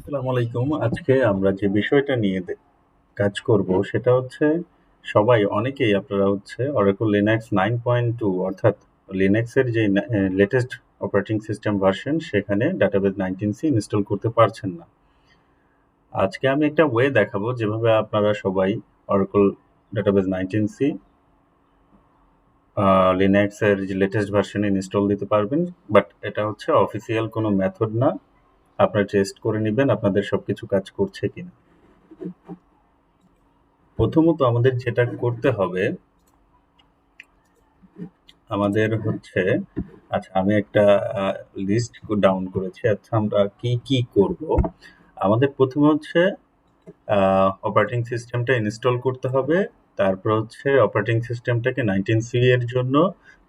আসসালামু আলাইকুম। আজকে আমরা যে বিষয়টা নিয়ে কাজ করব সেটা হচ্ছে অনেকেই আপনারা হচ্ছে Oracle Linux 9.2 অর্থাৎ Linux এর যে লেটেস্ট অপারেটিং সিস্টেম ভার্সন সেখানে ডাটাবেস 19c ইনস্টল করতে পারছেন না। আজকে আমি একটা ওয়ে দেখাবো যেভাবে আপনারা সবাই Oracle ডাটাবেস 19c Linux এর যে লেটেস্ট ভার্সনে ইনস্টল দিতে পারবেন। বাট এটা হচ্ছে অফিসিয়াল কোনো মেথড না। আপনারা টেস্ট করে নিবেন আপনাদের সবকিছু কাজ করছে কিনা। প্রথমত আমাদের যেটা করতে হবে আমাদের হচ্ছে আচ্ছা আমি একটা লিস্ট ডাউন করেছি। আচ্ছা আমরা কি করব? আমাদের প্রথমে হচ্ছে অপারেটিং সিস্টেমটা ইনস্টল করতে হবে। তারপর হচ্ছে অপারেটিং সিস্টেমটাকে 19c এর জন্য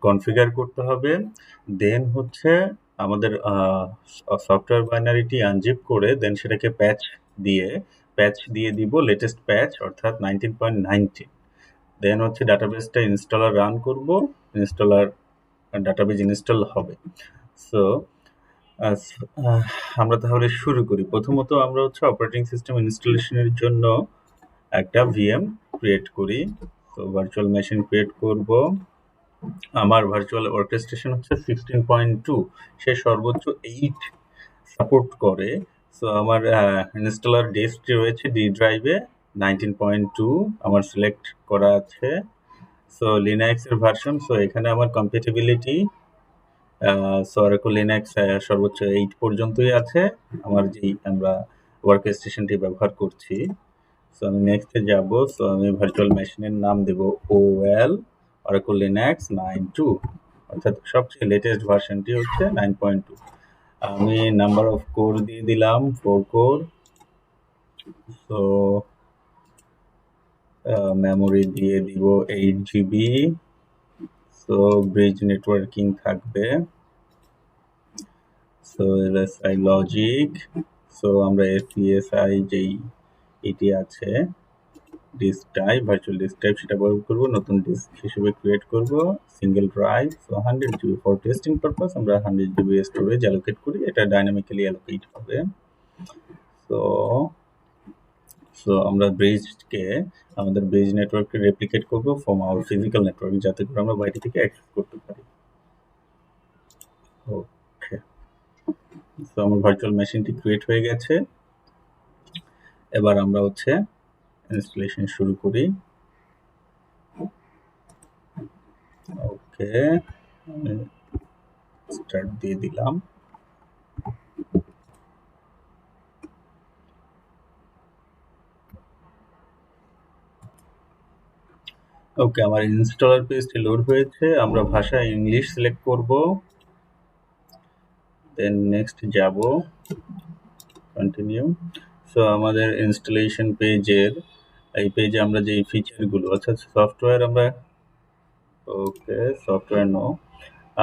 কনফিগার করতে হবে। দেন হচ্ছে আমাদের সফটওয়্যার বাইনারিটি আনজিপ করে দেন সেটাকে প্যাচ দিয়ে দিব লেটেস্ট প্যাচ অর্থাৎ 19.19। দেন হচ্ছে ডাটাবেসটা ইনস্টলার রান করব, ইনস্টলার ডাটাবেস ইনস্টল হবে। সো আমরা তাহলে শুরু করি। প্রথমত আমরা হচ্ছে অপারেটিং সিস্টেম ইনস্টলেশনের জন্য একটা ভিএম ক্রিয়েট করি। তো ভার্চুয়াল মেশিন ক্রিয়েট করব। আমার ভার্চুয়াল অর্কেস্ট্রেশন হচ্ছে 16.2, সে সর্বোচ্চ 8 সাপোর্ট করে। সো আমার ইনস্টলার ডিস্কটি রয়েছে ডি ড্রাইভে 19.2 আমার সিলেক্ট করা আছে। সো লিনাক্স এর ভার্সন, সো এখানে আমার কম্প্যাটিবিলিটি Oracle Linux সর্বোচ্চ 8 পর্যন্তই আছে আমার যেই আমরা ওয়ার্কস্টেশনটি ব্যবহার করছি। সো আমি নেক্সটে যাব। সো আমি ভার্চুয়াল মেশিনের নাম দেব OL Oracle Linux 9.2 অর্থাৎ সবচেয়ে লেটেস্ট ভার্সনটি হচ্ছে 9.2। আমি নাম্বার অফ কোর দিয়ে দিলাম 4 কোর। সো মেমোরি দিয়ে দিব 8 GB। সো ব্রিজ নেটওয়ার্কিং থাকবে। So LSI logic. সো আমরা FPSI যেই এটি আছে disk type virtual disk type সেটা ব্যবহার করব, নতুন ডিস্ক হিসেবে ক্রিয়েট করব single drive. So 100 GB for testing purpose আমরা 100 GB স্টোরেজ অ্যালোকেট করি, এটা ডাইনামিক্যালি অ্যালোকেট হবে। সো সো আমরা ব্রিজকে আমাদের ব্রিজ নেটওয়ার্ককে রেপ্লিকেট করব ফ্রম আওয়ার ফিজিক্যাল নেটওয়ার্ক যাতে করে আমরা বাইরে থেকে অ্যাক্সেস করতে পারি। ওকে, সো আমার ভার্চুয়াল মেশিনটি ক্রিয়েট হয়ে গেছে। এবার আমরা হচ্ছে ইনস্টলেশন শুরু করি। ওকে, স্টার্ট দিয়ে দিলাম। ওকে, আমার ইনস্টলার পেজটি লোড হয়েছে। আমরা ভাষা ইংলিশ সিলেক্ট করব, দেন নেক্সট যাব, কন্টিনিউ। সো আমাদের ইনস্টলেশন পেজের এই পেজে আমরা যে ফিচারগুলো অর্থাৎ সফটওয়্যার আমরা সফটওয়্যার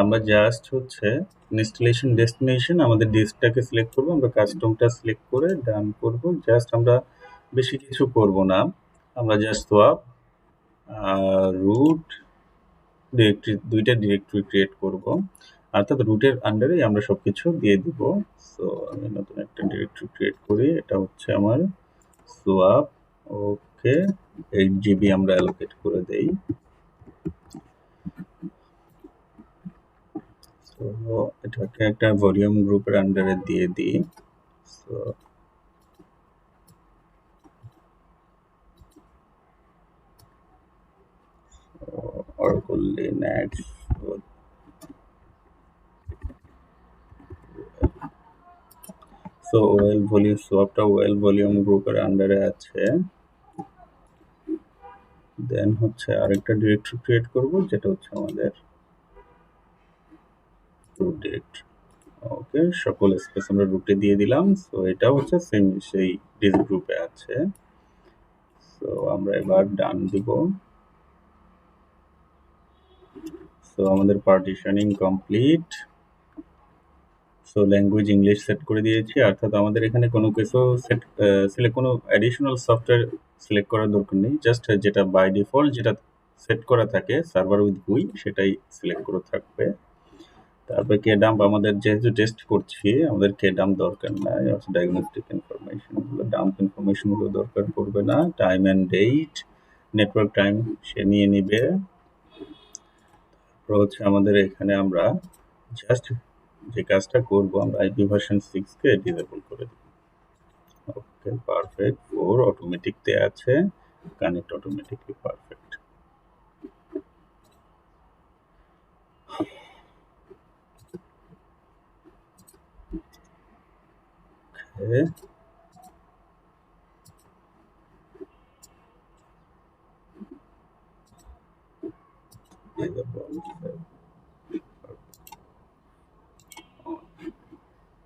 আমরা জাস্ট হচ্ছে ইনস্টলেশন ডেস্টিনেশন আমাদের ডিস্কটাকে সিলেক্ট করব, আমরা কাস্টমটা সিলেক্ট করে ডান করব। জাস্ট আমরা বেশি কিছু করব না, আমরা জাস্ট সোয়াপ রুট ডিরেক্টরি, দুইটা ডিরেক্টরি ক্রিয়েট করব অর্থাৎ রুটের আন্ডারেই আমরা সবকিছু দিয়ে দিব। সো আমি নতুন একটা ডিরেক্টরি ক্রিয়েট করি, এটা হচ্ছে আমার সোয়াপ। ওকে, 8 GB আমরা অ্যালোকেট করে দেই। সো এটাকে একটা ভলিউম গ্রুপের আন্ডারে দিয়ে দিই। So Oracle Linux so well volume সোয়াপটা ওয়েল ভলিউম গ্রুপের আন্ডারে আছে। দেন হচ্ছে আরেকটা ডিরেক্টরি ক্রিয়েট করব যেটা হচ্ছে আমাদের রুট ডিরেক্টরি। ওকে, সকল স্পেস আমরা রুটে দিয়ে দিলাম। সো এটা হচ্ছে সেম সেই ডিস্ক গ্রুপে আছে। সো আমরা এবার ডান দিব। সো আমাদের partitioning complete. So language English set করে দিয়েছি, অর্থাৎ আমাদের এখানে কোনো কিছু কোনো অ্যাডিশনাল সফটওয়্যার সিলেক্ট করার দরকার নেই। জাস্ট যেটা বাই ডিফল্ট যেটা সেট করা থাকে সার্ভার উইথ গুই সেটাই সিলেক্ট করে থাকবে। তারপরে kdump আমাদের যেহেতু টেস্ট করছি আমাদের kdump দরকার নাই, ডায়াগনস্টিক ইনফরমেশন গুলো, ডাম্প ইনফরমেশন গুলো দরকার পড়বে না। Time and date, network time সে নিয়ে নিবে। তারপর হচ্ছে আমাদের এখানে আমরা জাস্ট যে কাজটা করব, আমরা আইপি ভার্সন 6 কে ডিসেবল করে দেব। ওকে, পারফেক্ট। 4 অটোমেটিক তে আছে, কানেক্ট অটোমেটিকলি, পারফেক্ট। ওকে,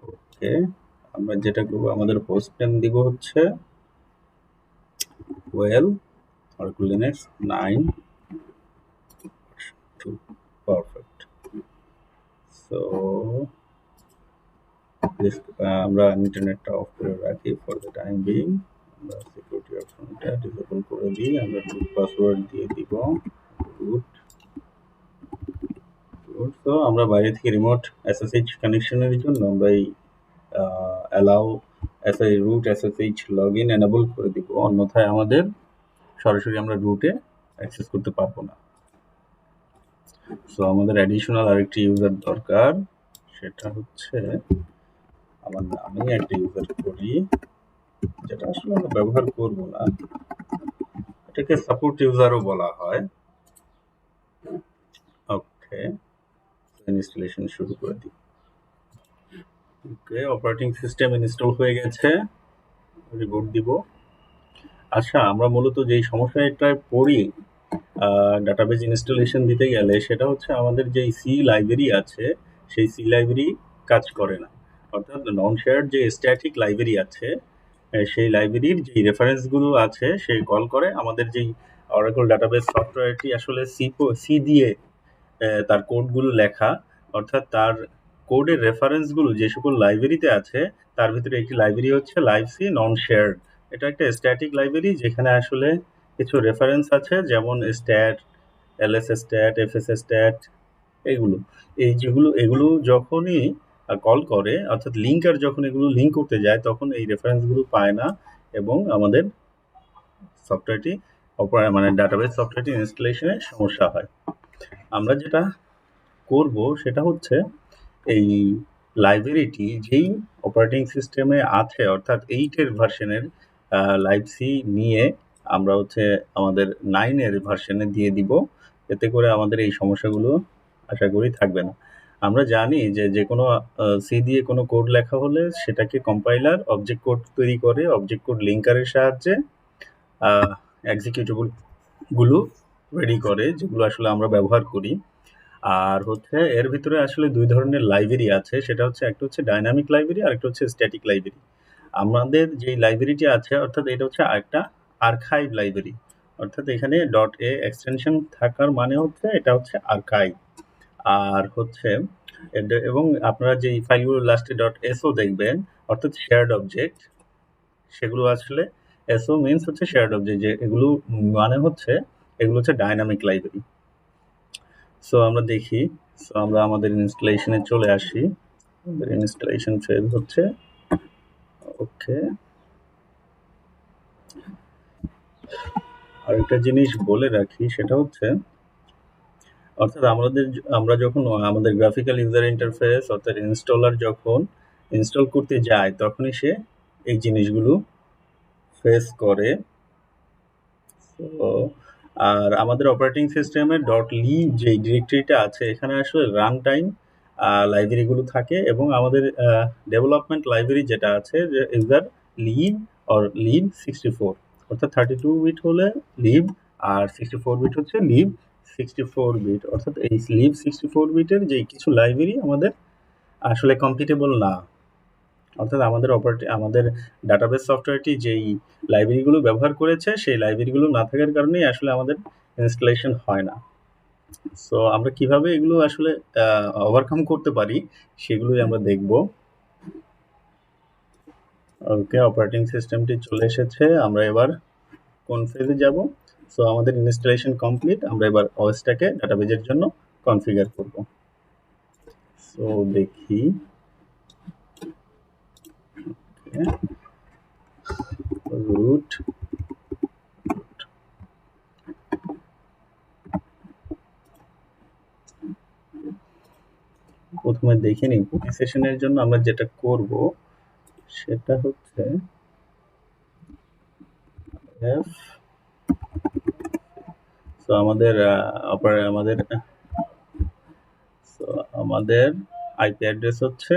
ওকে, আমরা যেটা করবো আমাদের হোস্ট নেম দিব হচ্ছে well Oracle Linux 9.2, perfect. So আমরা ইন্টারনেটটা অফ করে রাখি ফর দ্য টাইম বিং। আমরা সিকিউরিটি অপশনটা ডিসেবল করে দিই। আমরা রুট পাসওয়ার্ড দিয়ে দিব রুট। তো আমরা বাইরে থেকে রিমোট SSH কানেকশনের জন্য আমরা এই allow root SSH login enable করে দিব, অন্যথায় আমাদের সরাসরি আমরা রুটে অ্যাক্সেস করতে পারবো না। সো আমাদের অ্যাডিশনাল আরেকটি ইউজার দরকার, সেটা হচ্ছে আমি একটা ইউজার করি যেটা আসলে আমরা ব্যবহার করব না, এটাকে সাপোর্ট ইউজারও বলা হয়। ওকে, ইনস্টলেশন শুরু করে দিই। ওকে, অপারেটিং সিস্টেম ইনস্টল হয়ে গেছে, রিবুট দিব। আচ্ছা, আমরা মূলত যেই সমস্যাটায় পড়ি ডাটাবেজ ইনস্টলেশন দিতে গেলে, সেটা হচ্ছে আমাদের যেই সি লাইব্রেরি আছে সেই সি লাইব্রেরি কাজ করে না। অর্থাৎ নন শেয়ার্ড যে স্ট্যাটিক লাইব্রেরি আছে সেই লাইব্রেরির যে রেফারেন্সগুলো আছে সে কল করে আমাদের যেই অরাকল ডাটাবেজ সফটওয়্যারটি আসলে সি দিয়ে তার কোডগুলো লেখা, অর্থাৎ তার কোডের রেফারেন্সগুলো যে সকল লাইব্রেরিতে আছে তার ভিতরে একটি লাইব্রেরি হচ্ছে লাইভসি নন শেয়ার্ড। এটা একটা স্ট্যাটিক লাইব্রেরি যেখানে আসলে কিছু রেফারেন্স আছে, যেমন stat, LS stat, FS stat, এগুলো যখনই কল করে, অর্থাৎ লিঙ্কার যখন এগুলো লিঙ্ক করতে যায় তখন এই রেফারেন্সগুলো পায় না এবং আমাদের সফটওয়্যারটি মানে ডাটাবেস সফটওয়্যারটি ইনস্টলেশনে সমস্যা হয়। আমরা যেটা করব সেটা হচ্ছে এই লাইব্রেরিটি যেই অপারেটিং সিস্টেমে আছে, অর্থাৎ 8-এর ভার্সনের লাইভসি নিয়ে আমরা হচ্ছে আমাদের 9-এর ভার্সনে দিয়ে দিব। এতে করে আমাদের এই সমস্যাগুলো আশা করি থাকবে না। আমরা জানি যে যে কোনো সি দিয়ে কোনো কোড লেখা হলে সেটাকে কম্পাইলার অবজেক্ট কোড তৈরি করে, অবজেক্ট কোড লিঙ্কারের সাহায্যে এক্সিকিউটেবল গুলো রেডি করে, যেগুলো আসলে আমরা ব্যবহার করি। আর হচ্ছে এর ভিতরে আসলে দুই ধরনের লাইব্রেরি আছে, সেটা হচ্ছে একটা হচ্ছে ডাইনামিক লাইব্রেরি আর একটা হচ্ছে স্ট্যাটিক লাইব্রেরি। আমাদের যে লাইব্রেরিটি আছে, অর্থাৎ এটা হচ্ছে একটা আর্কাইভ লাইব্রেরি, অর্থাৎ এখানে .a এক্সটেনশন থাকার মানে হচ্ছে এটা হচ্ছে আর্কাইভ। আর হচ্ছে এবং আপনারা যে ফাইলগুলো লাস্টে .so দেখবেন, অর্থাৎ শেয়ার্ড অবজেক্ট, সেগুলো আসলে SO মিনস হচ্ছে শেয়ার্ড অবজেক্ট, যে এগুলো মানে হচ্ছে এগুলো হচ্ছে ডাইনামিক লাইব্রেরি। সো আমরা দেখি, সো আমরা আমাদের ইনস্টলেশনে চলে আসি। আমাদের ইনস্টলেশন ফেজ হচ্ছে। ওকে, আরেকটা জিনিস বলে রাখি, সেটা হচ্ছে অর্থাৎ আমরা যখন আমাদের গ্রাফিক্যাল ইউজার ইন্টারফেস অর্থাৎ ইনস্টলার যখন ইনস্টল করতে যায় তখনই সে এই জিনিসগুলো ফেস করে। তো আর আমাদের অপারেটিং সিস্টেমের .lib যে ডিরেক্টরিটা আছে, এখানে আসলে রান টাইম লাইব্রেরিগুলো থাকে এবং আমাদের ডেভেলপমেন্ট লাইব্রেরি যেটা আছে যে ইউজার লিব অর লিব 64, অর্থাৎ 32 বিট হলে লিব আর 64 বিট হচ্ছে লিব 64 বিট। অর্থাৎ এই লিব 64 বিটের যে কিছু লাইব্রেরি আমাদের আসলে কম্পিটেবল না, অর্থাৎ আমাদের ডাটাবেস সফটওয়্যারটি যেই লাইব্রেরিগুলো ব্যবহার করেছে সেই লাইব্রেরিগুলো না থাকার কারণেই আসলে আমাদের ইনস্টলেশন হয় না। সো আমরা কিভাবে এগুলো আসলে ওভারকাম করতে পারি সেগুলোই আমরা দেখব। ওকে, অপারেটিং সিস্টেমটি চলে এসেছে, আমরা এবার কোন ফেজে যাব? সো আমাদের ইনস্টলেশন কমপ্লিট, আমরা এবার ওএসটাকে ডাটাবেজের জন্য কনফিগার করব। তো দেখি রুট প্রথমে দেখে নিই প্রতি সেশনের জন্য আমরা যেটা করব সেটা হচ্ছে f তো আমাদের আমাদের আইপি অ্যাড্রেস হচ্ছে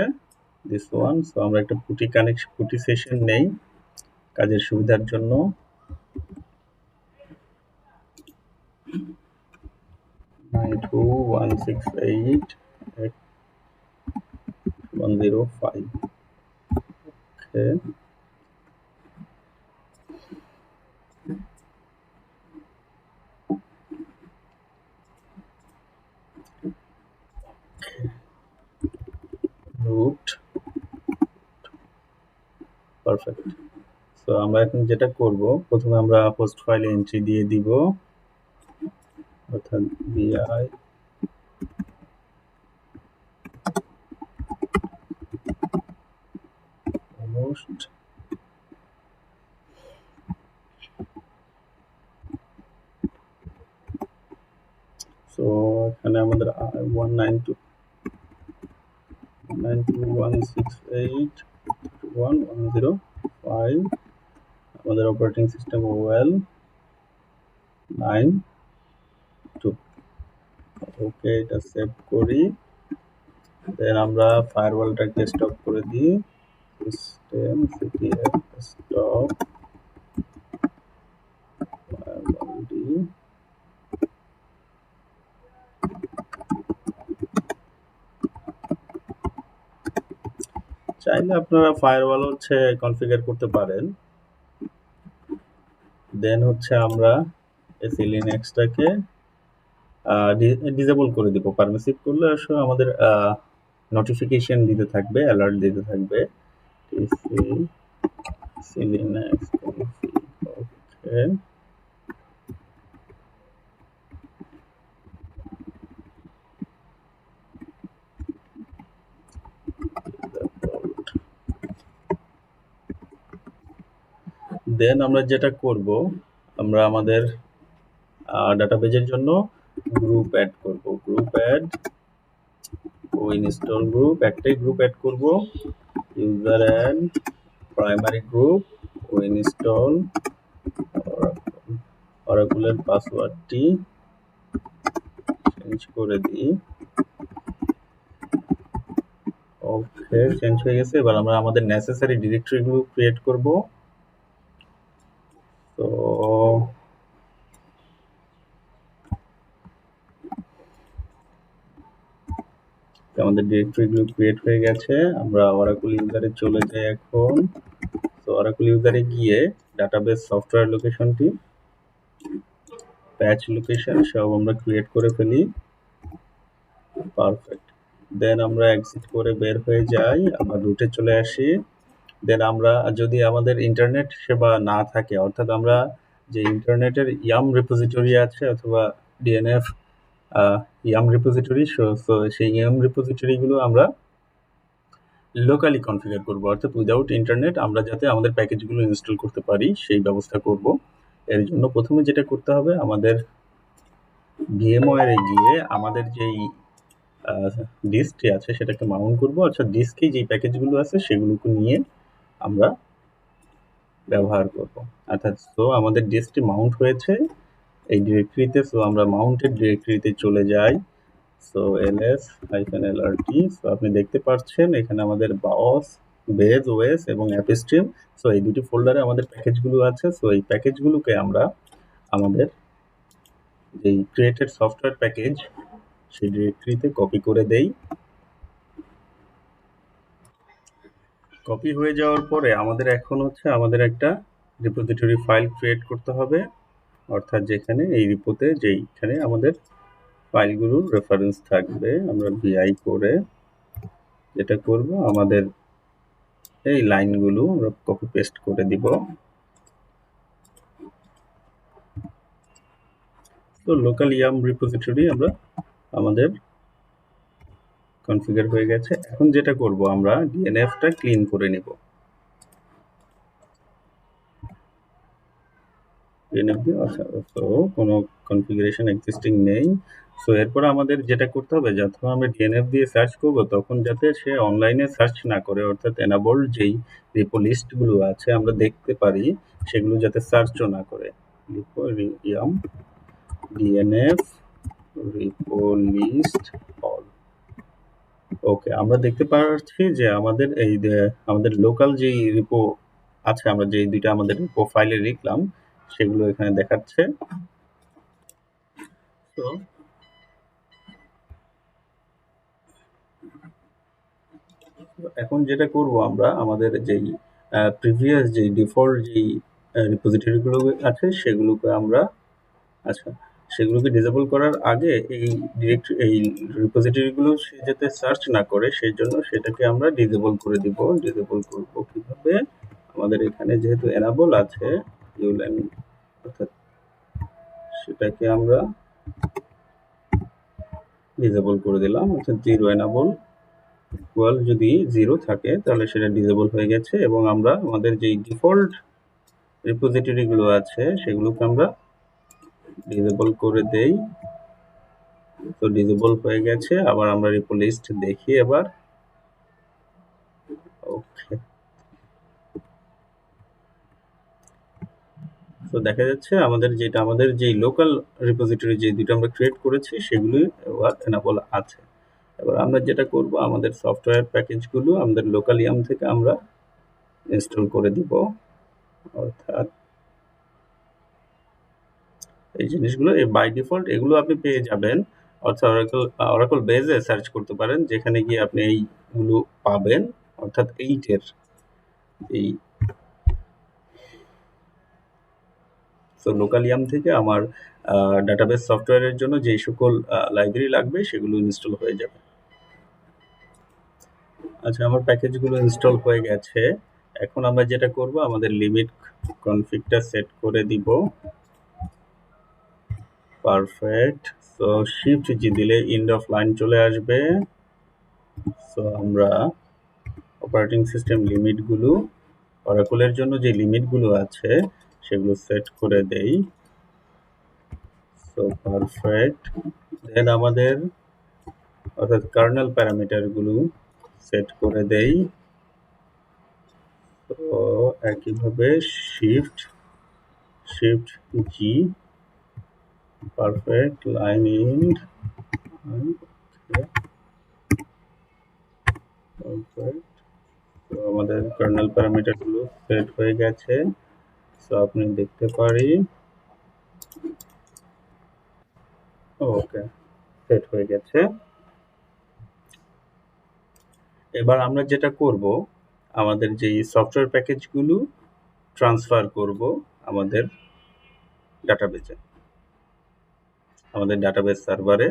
দিস ওয়ান। সো আমরা একটা পুটি সেশন নেই কাজের সুবিধার জন্য। Nine two 168.105 okay. Root perfect. So আমরা এখন যেটা করব প্রথমে আমরা হোস্ট ফাইলে এন্ট্রি দিয়ে দিব, অর্থাৎ বিআই হোস্ট। সো এখানে আমাদের 192.168.1.105 আমাদের অপারেটিং সিস্টেম ওএল 9.2। ওকে, এটা সেভ করি। দেন আমরা ফায়ারওয়ালটাকে স্টপ করে দিই, system CTF stop firewall D. চাইলে আপনারা ফায়ারওয়াল হচ্ছে কনফিগার করতে পারেন। দেন হচ্ছে আমরা এসি লিনাক্সটাকে ডিসেবল করে দিব। পারমিসিভ করলে আসলে আমাদের নোটিফিকেশন দিতে থাকবে, অ্যালার্ট দিতে থাকবে। এসি লিনাক্স কনফিগ ওকে। দেন আমরা যেটা করব, আমরা আমাদের ডাটাবেজের জন্য গ্রুপ অ্যাড করব। গ্রুপ অ্যাড ও ইনস্টল গ্রুপ, একটাই গ্রুপ অ্যাড করব, ইউজার অ্যাড প্রাইমারি গ্রুপ ও ইনস্টল অরাকুলের পাসওয়ার্ডটি চেঞ্জ করে দিই। ওকে, চেঞ্জ হয়ে গেছে। এবার আমরা আমাদের নেসেসারি ডিরেক্টরিগুলো ক্রিয়েট করব। তো আমাদের ডিরেক্টরিগুলো ক্রিয়েট হয়ে গেছে। আমরা অরাকুল ইউজারে চলে যাই এখন। তো অরাকুল ইউজারে গিয়ে ডাটাবেস সফটওয়্যার লোকেশনটি, প্যাচ লোকেশন সব আমরা ক্রিয়েট করে ফেলি। পারফেক্ট। দেন আমরা এক্সিট করে বের হয়ে যাই, আবার রুটে চলে আসি। দেন আমরা যদি আমাদের ইন্টারনেট সেবা না থাকে, অর্থাৎ আমরা যে ইন্টারনেটের ইয়াম রিপোজিটরি আছে অথবা ডিএনএফ ইয়াম রিপোজিটরি, সো সেই ইয়াম রিপোজিটরিগুলো আমরা লোকালি কনফিগার করব, অর্থাৎ উইদাউট ইন্টারনেট আমরা যাতে আমাদের প্যাকেজগুলো ইনস্টল করতে পারি সেই ব্যবস্থা করব। এর জন্য প্রথমে যেটা করতে হবে, আমাদের ভিএমওয়্যারে গিয়ে আমাদের যেই ডিস্কটি আছে সেটাকে মাউন্ট করব, অর্থাৎ ডিস্কে যেই প্যাকেজগুলো আছে সেগুলোকে নিয়ে আমরা ব্যবহার করব। অর্থাৎ সো আমাদের ডিস্কটি মাউন্ট হয়েছে এই ডিরেক্টরিতে। সো আমরা মাউন্টেড ডিরেক্টরিতে চলে যাই। So ls-lrt। সো আপনি দেখতে পাচ্ছেন এখানে আমাদের বাস, বেজ, ওএস এবং অ্যাপস্ট্রিম, সো এই দুটি ফোল্ডারে আমাদের প্যাকেজগুলো আছে। সো এই প্যাকেজগুলোকে আমরা আমাদের যেই ক্রিয়েটেড সফটওয়্যার প্যাকেজ সেই ডিরেক্টরিতে কপি করে দেই। কপি হয়ে যাওয়ার পরে আমাদের এখন হচ্ছে আমাদের একটা রিপোজিটরি ফাইল ক্রিয়েট করতে হবে, অর্থাৎ যেখানে এই রিপোতে যেইখানে আমাদের ফাইলগুলোর রেফারেন্স থাকবে। আমরা vi করে যেটা করব, আমাদের এই লাইনগুলো আমরা কপি পেস্ট করে দিব। তো লোকাল ইয়াম রিপোজিটরি আমরা আমাদের কনফিগার হয়ে গেছে। এখন যেটা করব আমরা ডিএনএফটা ক্লিন করে নেব। ডিএনএফ দিয়ে আচ্ছা, তো কোনো কনফিগারেশন এক্সিস্টিং নেই। সো এরপর আমাদের যেটা করতে হবে, যখন আমরা ডিএনএফ দিয়ে সার্চ করব তখন যাতে সে অনলাইনে সার্চ না করে, অর্থাৎ এনাবল যেই রিপো লিস্টগুলো আছে আমরা দেখতে পারি সেগুলো যাতে সার্চও না করে। Repo yum DNF repo list all. Okay, আমরা দেখতে পাচ্ছি যে আমাদের আমাদের লোকাল যেই রিপো আছে, আমরা যেই দুইটা আমাদের রিপো ফাইলে লিখলাম সেগুলো এখানে দেখাচ্ছে। তো এখন যেটা করব আমরা আমাদের যেই প্রিভিয়াস যেই ডিফল্ট যেই রিপোজিটরিগুলো আছে সেগুলোকে আমরা আচ্ছা সেগুলোকে ডিসেবল করার আগে এই রিপোজিটরিগুলো সে যাতে সার্চ না করে সেই জন্য সেটাকে আমরা ডিসেবল করে দিব। ডিসেবল করব কিভাবে? আমাদের এখানে যেহেতু এনাবল আছে ইউলেন, অর্থাৎ সেটাকে আমরা ডিসেবল করে দিলাম, অর্থাৎ জিরো এনাবল ইকুয়াল যদি 0 থাকে তাহলে সেটা ডিসেবল হয়ে গেছে এবং আমরা আমাদের যেই ডিফল্ট রিপোজিটরি গুলো আছে সেগুলোকে আমরা ডিসেবল করে দেই। তো ডিসেবল হয়ে গেছে। আবার আমরা রিপো লিস্ট দেখি এবার। ওকে, তো দেখা যাচ্ছে আমাদের যেই লোকাল রিপোজিটরি যে দুটো আমরা ক্রিয়েট করেছি সেগুলি এবার এনাবল আছে। এবার আমরা যেটা করব আমাদের সফটওয়্যার প্যাকেজগুলো আমাদের লোকাল ইয়াম থেকে আমরা ইনস্টল করে দিব, অর্থাৎ এই জিনিসগুলো বাই ডিফল্ট এগুলো আপনি পেয়ে যাবেন, অর্থাৎ অরাকল বেজে সার্চ করতে পারেন যেখানে গিয়ে আপনি এইগুলো পাবেন, অর্থাৎ 8 এর এই। তো লোকাল ইয়াম থেকে আমার ডাটাবেস সফটওয়্যারের জন্য যেই সকল লাইব্রেরি লাগবে সেগুলো ইনস্টল হয়ে যাবে। আচ্ছা, আমার প্যাকেজগুলো ইনস্টল হয়ে গেছে। এখন আমরা যেটা করব আমাদের লিমিট কনফিগটা সেট করে দিব। পারফেক্ট। সো শিফট জি দিলে এন্ড অফ লাইন চলে আসবে। সো আমরা অপারেটিং সিস্টেম লিমিটগুলো অরাকলের জন্য যে লিমিটগুলো আছে সেগুলো সেট করে দেই। So perfect. দেন আমাদের অর্থাৎ কার্নেল প্যারামিটারগুলো সেট করে দেই। তো একইভাবে shift G. Perfect. Line end perfect. তো আমাদের কার্নেল প্যারামিটারগুলো সেট হয়ে গেছে। সো আপনি দেখতে পারি ওকে সেট হয়ে গেছে। এবার আমরা যেটা করব আমাদের যেই সফটওয়্যার প্যাকেজগুলো ট্রান্সফার করব আমাদের ডাটাবেসে, আমাদের ডাটাবেস সার্ভারে।